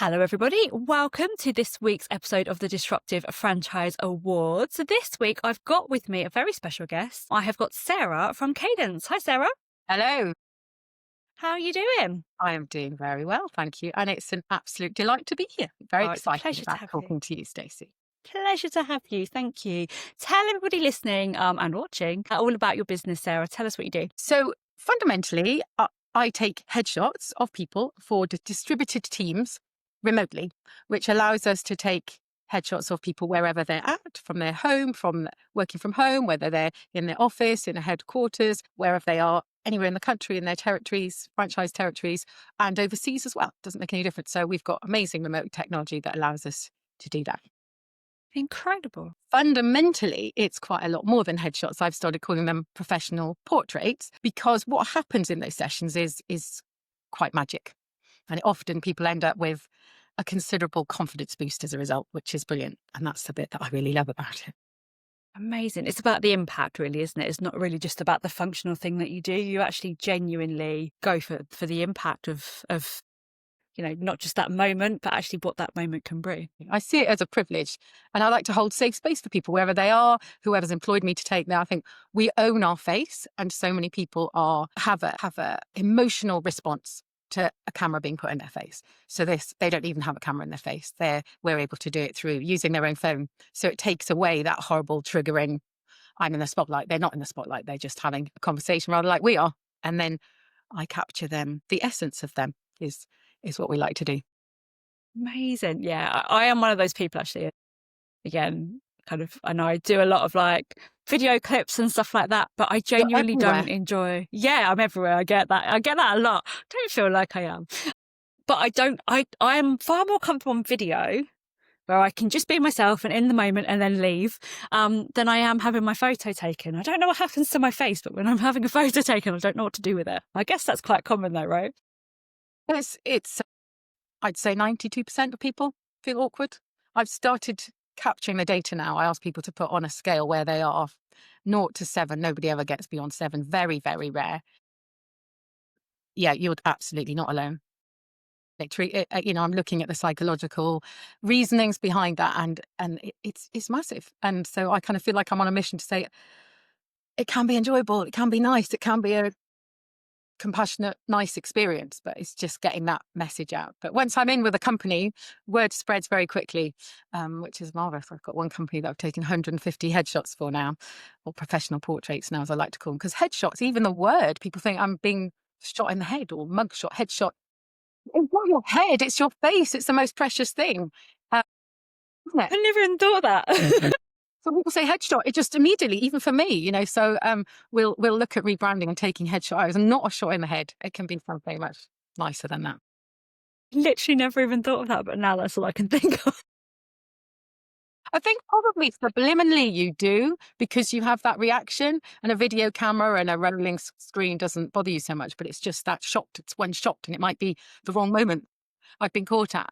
Hello, everybody. Welcome to this week's episode of the Disruptive Franchise Awards. So this week, I've got with me a very special guest. I have got Sarah from Cadence. Hi, Sarah. Hello. How are you doing? I am doing very well, thank you. And it's an absolute delight to be here. Very It's a excited pleasure to about have talking to you, Stacey. Pleasure to have you. Thank you. Tell everybody listening and watching all about your business, Sarah. Tell us what you do. So fundamentally, I take headshots of people for distributed teams remotely, which allows us to take headshots of people wherever they're at, from their home, from working from home, whether they're in their office, in a headquarters, wherever they are, anywhere in the country, in their territories, franchise territories, and overseas as well. Doesn't make any difference. So we've got amazing remote technology that allows us to do that. Incredible. Fundamentally, it's quite a lot more than headshots. I've started calling them professional portraits because what happens in those sessions is quite magic. And often people end up with a considerable confidence boost as a result, which is brilliant. And that's the bit that I really love about it. Amazing. It's about the impact, really, isn't it? It's not really just about the functional thing that you do. You actually genuinely go for the impact of not just that moment, but actually what that moment can bring. I see it as a privilege, and I like to hold safe space for people wherever they are, whoever's employed me to take there. I think we own our face, and so many people have a emotional response to a camera being put in their face. So they don't even have a camera in their face. We're able to do it through using their own phone. So it takes away that horrible triggering, I'm in the spotlight. They're not in the spotlight. They're just having a conversation rather like we are. And then I capture them. The essence of them is what we like to do. Amazing. Yeah, I am one of those people actually. Again, I know I do a lot of like video clips and stuff like that, but I genuinely don't enjoy. Yeah, I'm everywhere. I get that a lot. Don't feel like I am, but I am far more comfortable on video where I can just be myself and in the moment and then leave, than I am having my photo taken. I don't know what happens to my face, but when I'm having a photo taken, I don't know what to do with it. I guess that's quite common though, right? It's I'd say 92% of people feel awkward. I've started capturing the data now. I ask people to put on a scale where they are 0 to 7. Nobody ever gets beyond 7. Very, very rare. Yeah, you're absolutely not alone. I'm looking at the psychological reasonings behind that, and it's massive. And so I kind of feel like I'm on a mission to say it can be enjoyable, it can be nice, it can be a compassionate, nice experience, but it's just getting that message out. But once I'm in with a company, word spreads very quickly, which is marvelous. I've got one company that I've taken 150 headshots for now, or professional portraits now, as I like to call them, because headshots, even the word, people think I'm being shot in the head or mugshot, headshot. It's not your head, it's your face. It's the most precious thing. Isn't it? I never even thought that. So people say headshot, it just immediately, even for me, so we'll look at rebranding and taking headshot out. It's not a shot in the head. It can be something much nicer than that. Literally never even thought of that, but now that's all I can think of. I think probably subliminally you do, because you have that reaction, and a video camera and a rolling screen doesn't bother you so much, but it's just that shot. It's one shot and it might be the wrong moment I've been caught at.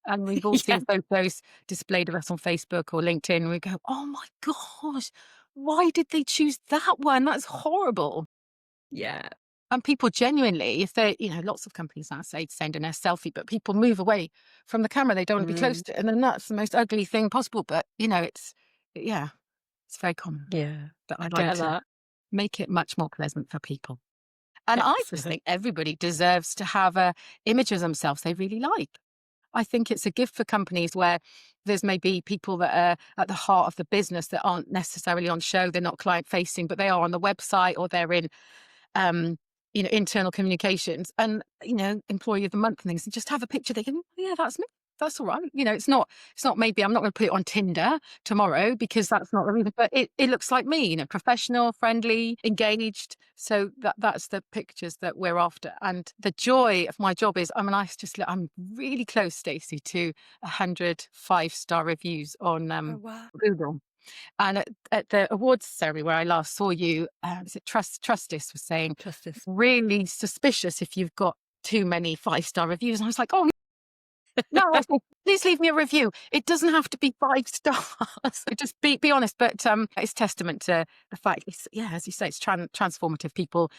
And we've all seen photos displayed of us on Facebook or LinkedIn. And we go, oh my gosh, why did they choose that one? That's horrible. Yeah. And people genuinely, if they, lots of companies now say send in a selfie, but people move away from the camera. They don't want to be close to it. And then that's the most ugly thing possible. But, it's very common. Yeah. But I'd like to make it much more pleasant for people. And I just think everybody deserves to have a image of themselves they really like. I think it's a gift for companies where there's maybe people that are at the heart of the business that aren't necessarily on show. They're not client facing, but they are on the website, or they're in, internal communications, and, employee of the month and things, and just have a picture. They can, yeah, that's me. That's all right. It's not maybe I'm not going to put it on Tinder tomorrow because that's not the reason, but it looks like me, professional, friendly, engaged. So that's the pictures that we're after. And the joy of my job is, I'm really close, Stacey, to 100 5-star reviews on Google. And at the awards ceremony where I last saw you, was it Trustice was saying, really suspicious if you've got too many 5-star reviews. And I was like, oh, no, please leave me a review. It doesn't have to be 5 stars. Just be honest. But it's testament to the fact, as you say, it's transformative. People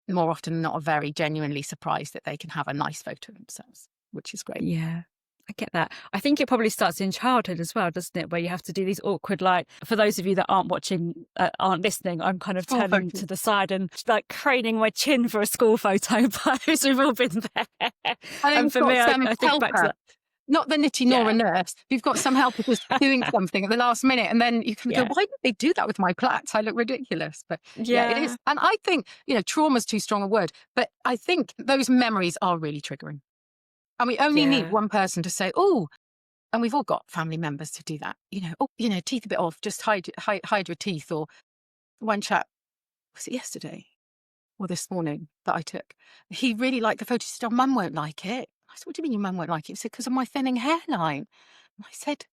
more often than not are very genuinely surprised that they can have a nice photo of themselves. which is great. Yeah. I get that. I think it probably starts in childhood as well, doesn't it? Where you have to do these awkward, like, for those of you that aren't watching, aren't listening, I'm kind of School turning photos. to the side and like craning my chin for a school photo pose. We've all been there. And And we've for got me, I some think back to helper, that. not the nitty nor a Yeah. nurse. We've got some helper just doing something at the last minute. And then you can go, Yeah. why did they do that with my plaits? I look ridiculous. But yeah, it is. Yeah. And I think, trauma's too strong a word, but I think those memories are really triggering. And we only need Yeah. one person to say, oh, and we've all got family members to do that. Teeth a bit off, just hide your teeth. Or one chap, was it yesterday or this morning that I took? He really liked the photo. He said, oh, mum won't like it. I said, what do you mean your mum won't like it? He said, because of my thinning hairline. And I said,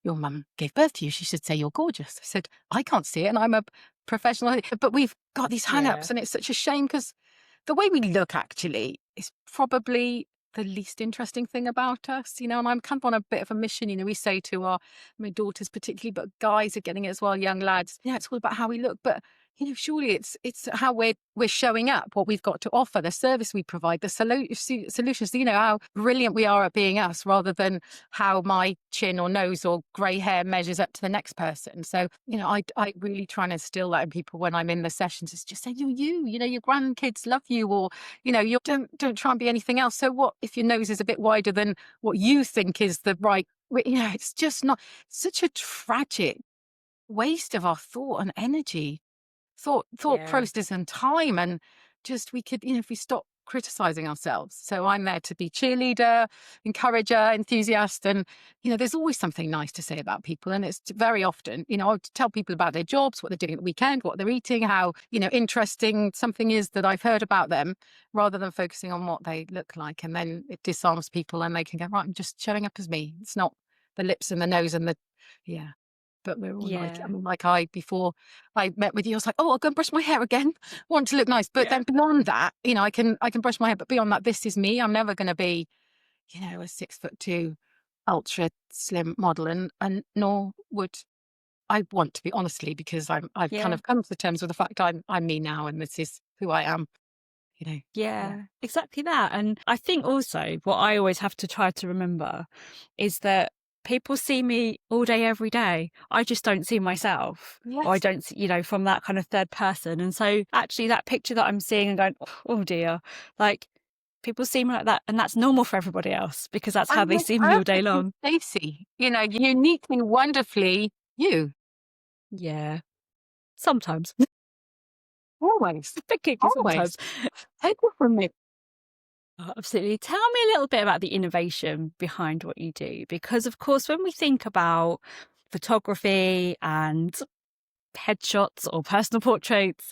your mum gave birth to you. She should say you're gorgeous. I said, I can't see it and I'm a professional. But we've got these hang-ups and it's such a shame because the way we look actually is probably the least interesting thing about us, and I'm kind of on a bit of a mission. We say to my daughters particularly, but guys are getting it as well, young lads. Yeah, it's all about how we look, but surely it's how we're showing up, what we've got to offer, the service we provide, the solutions. How brilliant we are at being us, rather than how my chin or nose or grey hair measures up to the next person. So I really try and instill that in people when I'm in the sessions. It's just say your grandkids love you, or you don't try and be anything else. So what if your nose is a bit wider than what you think is the right? It's just not such a tragic waste of our thought and energy, thought process and time. And just we could, if we stop criticizing ourselves. So I'm there to be cheerleader, encourager, enthusiast, and there's always something nice to say about people. And it's very often, I'll tell people about their jobs, what they're doing at the weekend, what they're eating, how interesting something is that I've heard about them, rather than focusing on what they look like. And then it disarms people and they can go, right, I'm just showing up as me. It's not the lips and the nose and the but we're all before I met with you, I was like, oh, I'll go and brush my hair again. Want to look nice. But then beyond that, I can brush my hair. But beyond that, this is me. I'm never going to be, a 6'2" ultra slim model. And nor would I want to be, honestly, because I've kind of come to terms with the fact I'm me now, and this is who I am. Yeah, exactly that. And I think also what I always have to try to remember is that people see me all day, every day. I just don't see myself, or I don't see, from that kind of third person. And so actually that picture that I'm seeing and going, oh dear, like people see me like that, and that's normal for everybody else because that's how they see me all day long. Stacey, uniquely, wonderfully you. Yeah, sometimes. Always. Sometimes. Take it from me. Oh, absolutely. Tell me a little bit about the innovation behind what you do, because of course, when we think about photography and headshots or personal portraits,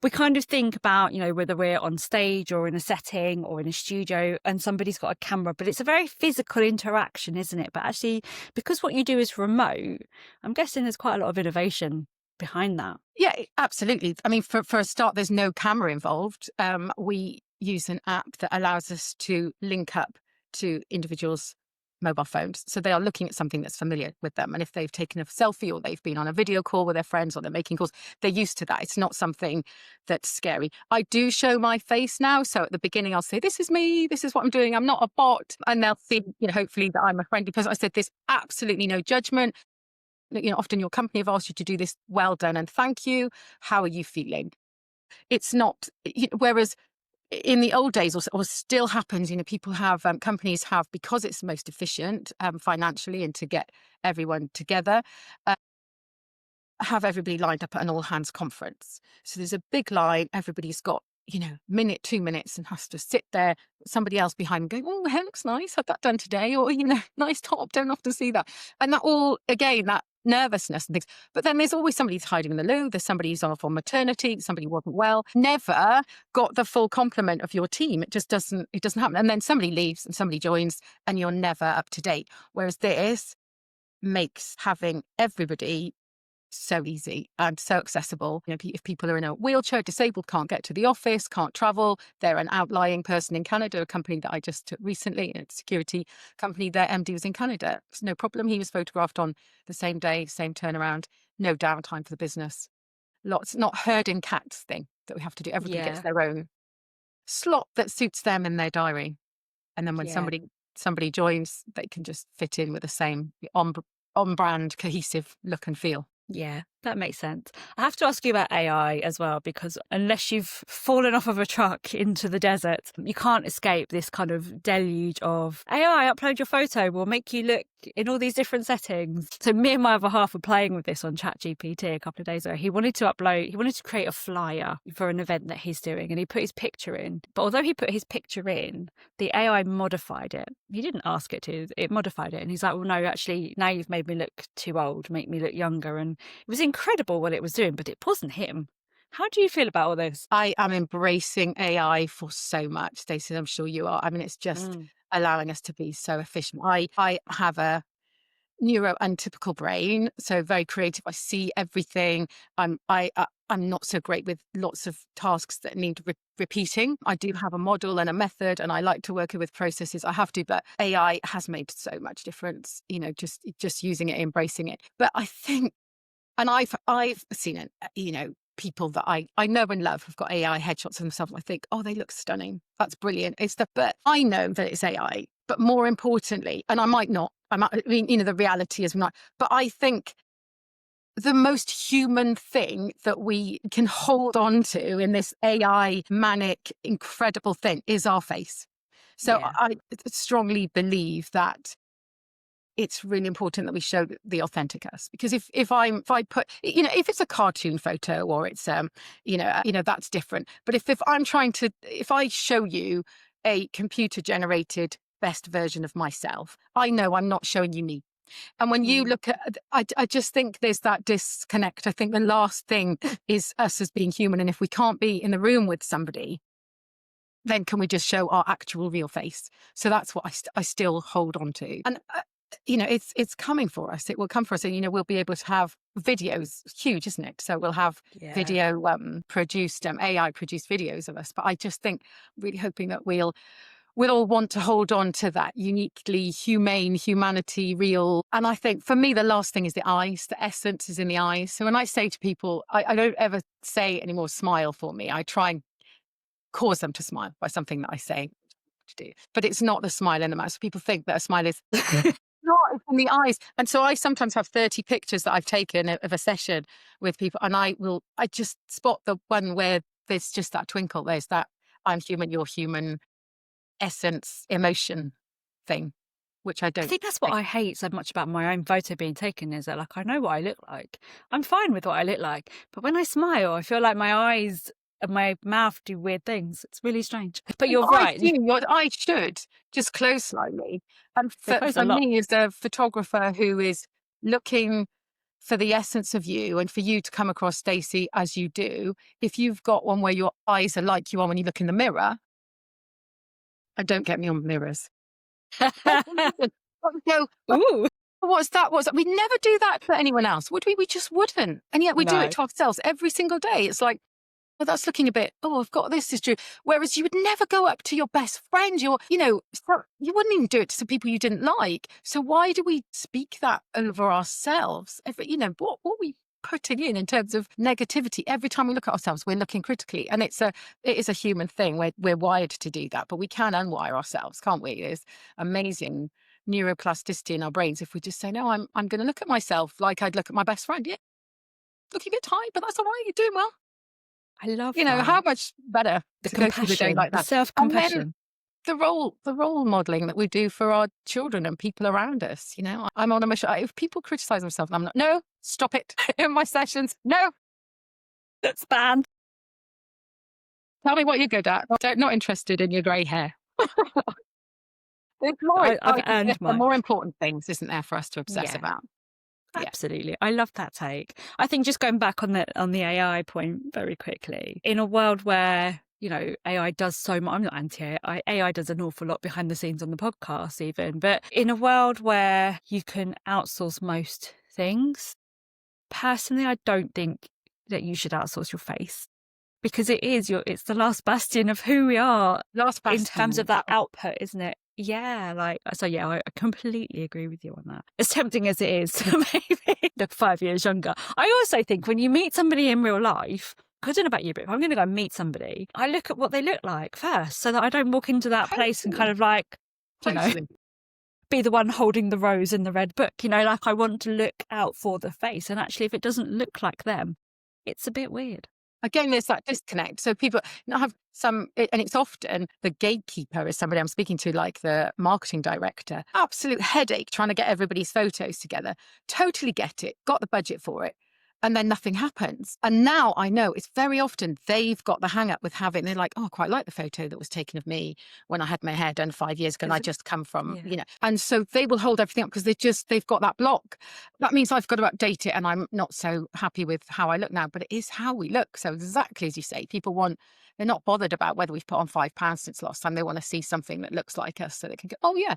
we kind of think about, whether we're on stage or in a setting or in a studio and somebody's got a camera, but it's a very physical interaction, isn't it? But actually, because what you do is remote, I'm guessing there's quite a lot of innovation behind that. Yeah, absolutely. I mean, for a start, there's no camera involved. We use an app that allows us to link up to individuals' mobile phones. So they are looking at something that's familiar with them. And if they've taken a selfie or they've been on a video call with their friends or they're making calls, they're used to that. It's not something that's scary. I do show my face now. So at the beginning, I'll say, this is me. This is what I'm doing. I'm not a bot. And they'll see, hopefully that I'm a friendly person. I said, there's absolutely no judgment. Often your company have asked you to do this. Well done and thank you. How are you feeling? It's not, whereas in the old days, or still happens, people have, companies have, because it's most efficient financially and to get everyone together, have everybody lined up at an all hands conference. So there's a big line, everybody's got, minute, 2 minutes, and has to sit there, somebody else behind them going, oh, hair looks nice, had that done today, or, nice top, don't often see that. And that all, again, that nervousness and things. But then there's always somebody that's hiding in the loo. There's somebody who's off on maternity. Somebody wasn't well. Never got the full complement of your team. It just doesn't happen. And then somebody leaves and somebody joins and you're never up to date. Whereas this makes having everybody so easy and so accessible. If people are in a wheelchair, disabled, can't get to the office, can't travel, they're an outlying person in Canada, a company that I just took recently, a security company, their MD was in Canada. It's no problem. He was photographed on the same day, same turnaround, no downtime for the business. Lots, not herding cats thing that we have to do. Everybody gets their own slot that suits them in their diary. And then when Yeah. somebody joins, they can just fit in with the same on brand, cohesive look and feel. Yeah, that makes sense. I have to ask you about AI as well, because unless you've fallen off of a truck into the desert, you can't escape this kind of deluge of AI, upload your photo, will make you look in all these different settings. So me and my other half were playing with this on ChatGPT a couple of days ago. He wanted to create a flyer for an event that he's doing, and he put his picture in. But although he put his picture in, the AI modified it. He didn't ask it to, it modified it. And he's like, well, no, actually, now you've made me look too old, make me look younger. And it was incredible what it was doing, but it wasn't him. How do you feel about all this? I am embracing AI for so much, Stacey. I'm sure you are. I mean, it's just allowing us to be so efficient. I have a neuroatypical brain, so very creative. I see everything. I'm not so great with lots of tasks that need repeating. I do have a model and a method, and I like to work with processes. I have to, but AI has made so much difference. Just using it, embracing it. But I think, and I've seen it. People that I know and love have got AI headshots of themselves. I think, oh, they look stunning. That's brilliant. But I know that it's AI. But more importantly, and I might not. The reality is not. But I think the most human thing that we can hold on to in this AI manic, incredible thing is our face. So Yeah. I strongly believe that it's really important that we show the authentic us, because if I put, if it's a cartoon photo or it's that's different. But if I show you a computer generated best version of myself, I know I'm not showing you me. And when you look at, I just think there's that disconnect. I think the last thing is us as being human. And if we can't be in the room with somebody, then can we just show our actual real face? So that's what I still hold on to. And it's coming for us. It will come for us. And, we'll be able to have videos. It's huge, isn't it? So we'll have video produced, AI produced videos of us. But I just think, really hoping that we'll all want to hold on to that uniquely humane humanity, real. And I think for me, the last thing is the eyes. The essence is in the eyes. So when I say to people, I don't ever say anymore, smile for me. I try and cause them to smile by something that I say to do. But it's not the smile in the mouth. So people think that a smile is not, it's in the eyes. And so I sometimes have 30 pictures that I've taken of a session with people. And I just spot the one where there's just that twinkle. There's that I'm human, you're human essence, emotion thing, which I don't. I think that's what I hate so much about my own photo being taken, is that I know what I look like. I'm fine with what I look like. But when I smile, I feel like my eyes and my mouth do weird things. It's really strange. But you're right. What I should just close slightly. And for me, as a photographer who is looking for the essence of you and for you to come across, Stacey, as you do, if you've got one where your eyes are like you are when you look in the mirror, and don't get me on mirrors. Ooh. What's that? We never do that for anyone else, would we? We just wouldn't. And yet we do it to ourselves every single day. It's like, well, that's looking a bit, I've got this is true. Whereas you would never go up to your best friend, you wouldn't even do it to people you didn't like. So why do we speak that over ourselves? What are we putting in terms of negativity? Every time we look at ourselves, we're looking critically. And it is a human thing. We're wired to do that, but we can unwire ourselves, can't we? There's amazing neuroplasticity in our brains if we just say, no, I'm going to look at myself like I'd look at my best friend. Yeah, looking a bit tired, but that's all right. You're doing well. I love how much better the compassion, like that. Self-compassion. The role modeling that we do for our children and people around us. I'm on a mission. If people criticize themselves, I'm not. No, stop it in my sessions. No, that's banned. Tell me what you're good at. I'm not interested in your grey hair. There's more important things, isn't there, for us to obsess about? Absolutely. I love that take. I think just going back on the AI point very quickly, in a world where, AI does so much, I'm not anti-AI, AI does an awful lot behind the scenes on the podcast even, but in a world where you can outsource most things, personally, I don't think that you should outsource your face, because it's the last bastion of who we are in terms of that output, isn't it? Yeah, I completely agree with you on that. As tempting as it is to maybe look 5 years younger. I also think when you meet somebody in real life, I don't know about you, but if I'm going to go meet somebody, I look at what they look like first, so that I don't walk into that place and kind of Totally. Be the one holding the rose in the red book. Like I want to look out for the face. And actually, if it doesn't look like them, it's a bit weird. Again, there's that disconnect. So people have and it's often the gatekeeper is somebody I'm speaking to, like the marketing director. Absolute headache trying to get everybody's photos together. Totally get it. Got the budget for it. And then nothing happens. And now I know it's very often they've got the hang up with they're like, oh, I quite like the photo that was taken of me when I had my hair done 5 years ago and I just come from, and so they will hold everything up because they've got that block. That means I've got to update it and I'm not so happy with how I look now, but it is how we look. So exactly as you say, they're not bothered about whether we've put on £5 since last time. They want to see something that looks like us so they can go, oh yeah,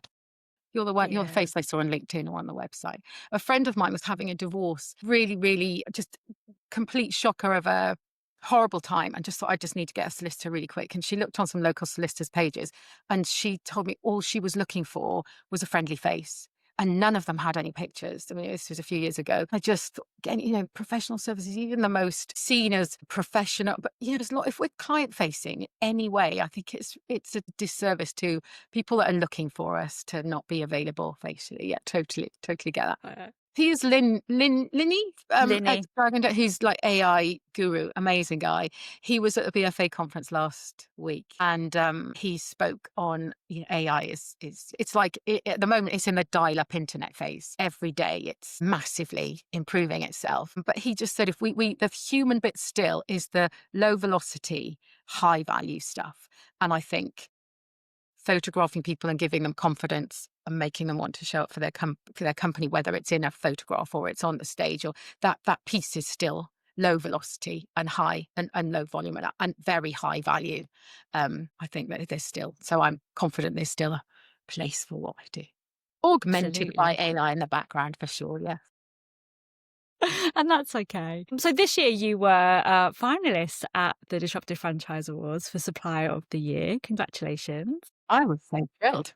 you're the one, you're the face I saw on LinkedIn or on the website. A friend of mine was having a divorce, really, really just complete shocker of a horrible time, and just thought, I just need to get a solicitor really quick. And she looked on some local solicitors' pages and she told me all she was looking for was a friendly face. And none of them had any pictures. I mean, this was a few years ago. I just, again, professional services, even the most seen as professional, but there's if we're client facing anyway, I think it's a disservice to people that are looking for us to not be available facially. Yeah, totally get that. Here's Linny, who's like AI guru, amazing guy. He was at the BFA conference last week, and he spoke on AI it's like at the moment it's in the dial-up internet phase. Every day it's massively improving itself. But he just said if we the human bit still is the low velocity, high value stuff, and I think photographing people and giving them confidence and making them want to show up for their company, whether it's in a photograph or it's on the stage, or that piece is still low velocity and high and low volume and very high value. I think that there's still, so I'm confident there's still a place for what I do. Augmented by AI in the background for sure, yeah. And that's okay. So this year you were finalists at the Disruptive Franchise Awards for Supplier of the Year. Congratulations. I was so thrilled.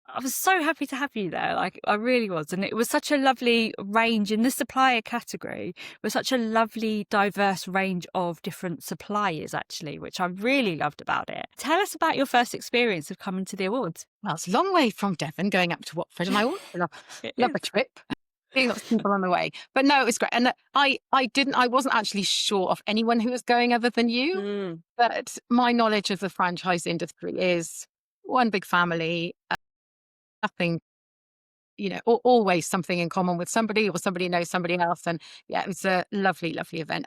I was so happy to have you there. Like I really was. And it was such a lovely range in the supplier category. It was such a lovely, diverse range of different suppliers, actually, which I really loved about it. Tell us about your first experience of coming to the awards. Well, it's a long way from Devon going up to Watford, and I also love a trip. Seeing lots of people on the way. But no, it was great. And I wasn't actually sure of anyone who was going other than you. But my knowledge of the franchise industry is one big family, nothing, always something in common with somebody, or somebody knows somebody else. And yeah, it was a lovely, lovely event.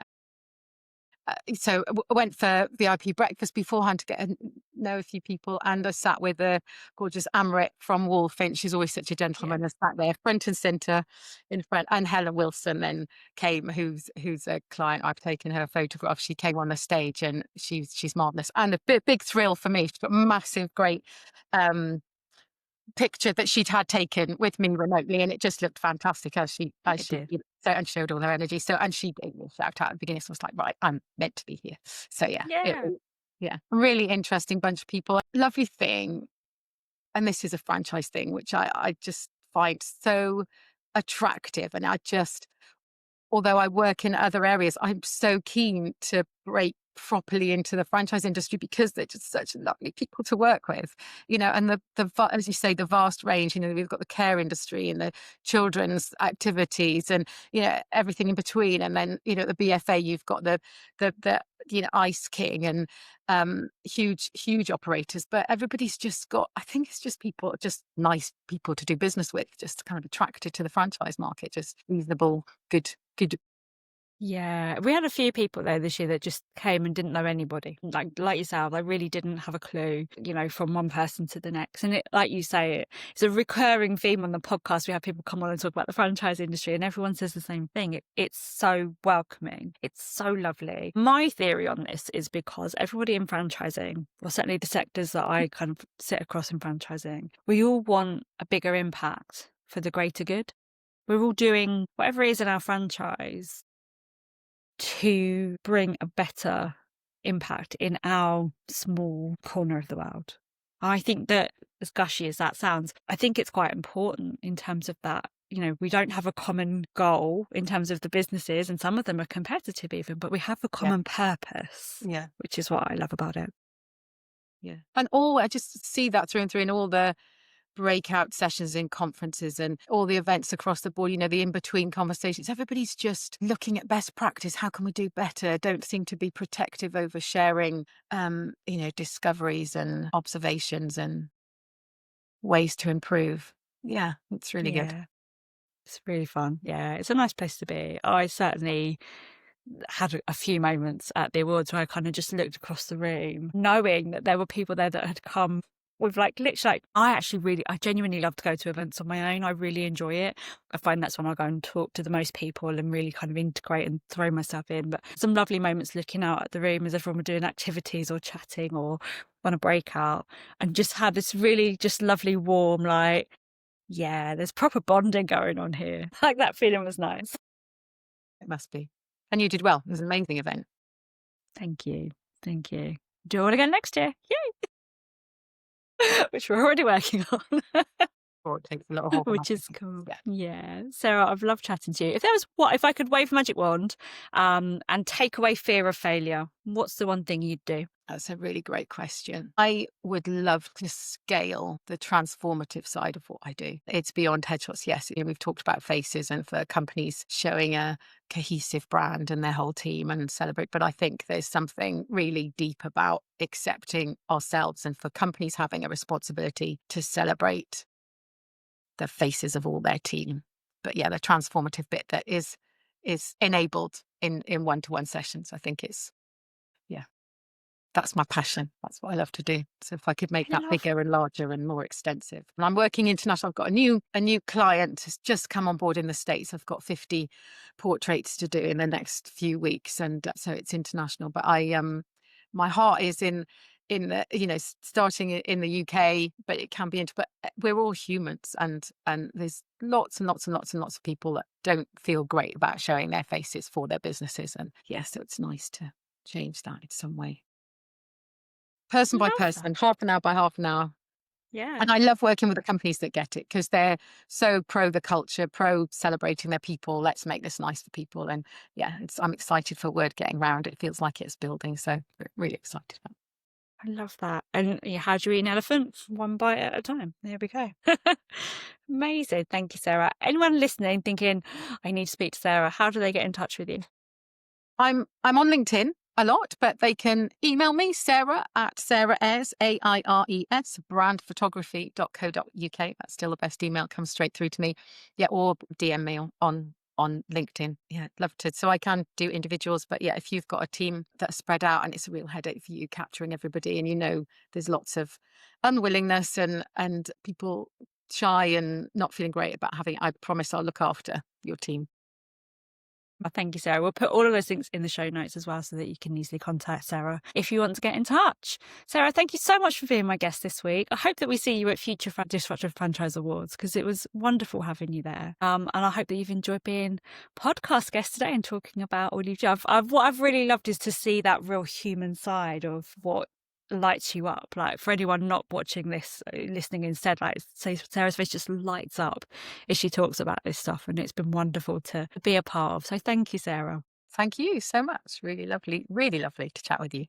So I went for VIP breakfast beforehand to get to know a few people, and I sat with the gorgeous Amrit from Wallfinch. She's always such a gentleman, and sat there front and centre in front. And Helen Wilson then came, who's a client. I've taken her photograph. She came on the stage, and she's marvellous, and a big thrill for me. She's got a massive, great picture that she'd had taken with me remotely, and it just looked fantastic as she and showed all her energy. So, and she gave me a shout out at the beginning. So I was like, right, I'm meant to be here. So yeah, really interesting bunch of people. Lovely thing, and this is a franchise thing, which I just find so attractive, and although I work in other areas, I'm so keen to break properly into the franchise industry because they're just such lovely people to work with, and the as you say, the vast range. We've got the care industry and the children's activities and everything in between, and then the BFA you've got the Ice King and huge operators, but everybody's just got, I think it's just people, just nice people to do business with, just kind of attracted to the franchise market, just reasonable, good. Yeah, we had a few people there this year that just came and didn't know anybody. Like yourself, they really didn't have a clue, from one person to the next. And it, like you say, it's a recurring theme on the podcast. We have people come on and talk about the franchise industry, and everyone says the same thing. It's so welcoming. It's so lovely. My theory on this is because everybody in franchising, or certainly the sectors that I kind of sit across in franchising, we all want a bigger impact for the greater good. We're all doing whatever it is in our franchise to bring a better impact in our small corner of the world. I think that, as gushy as that sounds, I think it's quite important in terms of that. We don't have a common goal in terms of the businesses, and some of them are competitive even, but we have a common purpose, which is what I love about it. Yeah. And I just see that through and through in all the breakout sessions in conferences and all the events across the board, the in-between conversations, everybody's just looking at best practice. How can we do better? Don't seem to be protective over sharing, discoveries and observations and ways to improve. Yeah, it's really good. It's really fun. Yeah, it's a nice place to be. I certainly had a few moments at the awards where I kind of just looked across the room, knowing that there were people there that had come with literally, I genuinely love to go to events on my own. I really enjoy it. I find that's when I go and talk to the most people and really kind of integrate and throw myself in. But some lovely moments looking out at the room as everyone were doing activities or chatting or on a breakout, and just had this really just lovely, warm, there's proper bonding going on here. That feeling was nice. It must be. And you did well. It was an amazing event. Thank you. Do it again next year. Yay! Which we're already working on. It takes a lot of which is cool. Yeah. Sarah, I've loved chatting to you. If I could wave a magic wand and take away fear of failure, what's the one thing you'd do? That's a really great question. I would love to scale the transformative side of what I do. It's beyond headshots. Yes, we've talked about faces and for companies showing a cohesive brand and their whole team and celebrate. But I think there's something really deep about accepting ourselves and for companies having a responsibility to celebrate the faces of all their team. But yeah, the transformative bit that is enabled in one-to-one sessions. I think that's my passion. That's what I love to do. So if I could make that bigger and larger and more extensive. And I'm working international. I've got a new client who's just come on board in the States. I've got 50 portraits to do in the next few weeks. And so it's international. But my heart is in the, starting in the UK, but it can be but we're all humans and there's lots and lots and lots and lots of people that don't feel great about showing their faces for their businesses. And so it's nice to change that in some way. Person by person, half an hour by half an hour. Yeah. And I love working with the companies that get it because they're so pro the culture, pro celebrating their people. Let's make this nice for people. And I'm excited for word getting around. It feels like it's building. So really excited about it. I love that. And how do you eat an elephant? One bite at a time. There we go. Amazing. Thank you, Sarah. Anyone listening thinking, I need to speak to Sarah, how do they get in touch with you? I'm on LinkedIn a lot, but they can email me, Sarah at Sarah Ayres, AIRES, brandphotography.co.uk. That's still the best email. It comes straight through to me. Or DM me on LinkedIn. I'd love to. So I can do individuals, but if you've got a team that's spread out and it's a real headache for you capturing everybody and there's lots of unwillingness and people shy and not feeling great about having it, I promise I'll look after your team. Well, thank you, Sarah. We'll put all of those links in the show notes as well so that you can easily contact Sarah if you want to get in touch. Sarah, thank you so much for being my guest this week. I hope that we see you at future Disruptive Franchise Awards because it was wonderful having you there. And I hope that you've enjoyed being podcast guest today and talking about all you've done. What I've really loved is to see that real human side of what lights you up. For anyone not watching this, listening instead, Sarah's face just lights up as she talks about this stuff, and it's been wonderful to be a part of. So thank you, Sarah. Thank you so much. Really lovely to chat with you.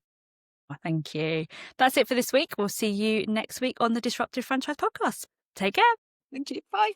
Well, thank you. That's it for this week. We'll see you next week on the Disruptive Franchise Podcast. Take care. Thank you. Bye.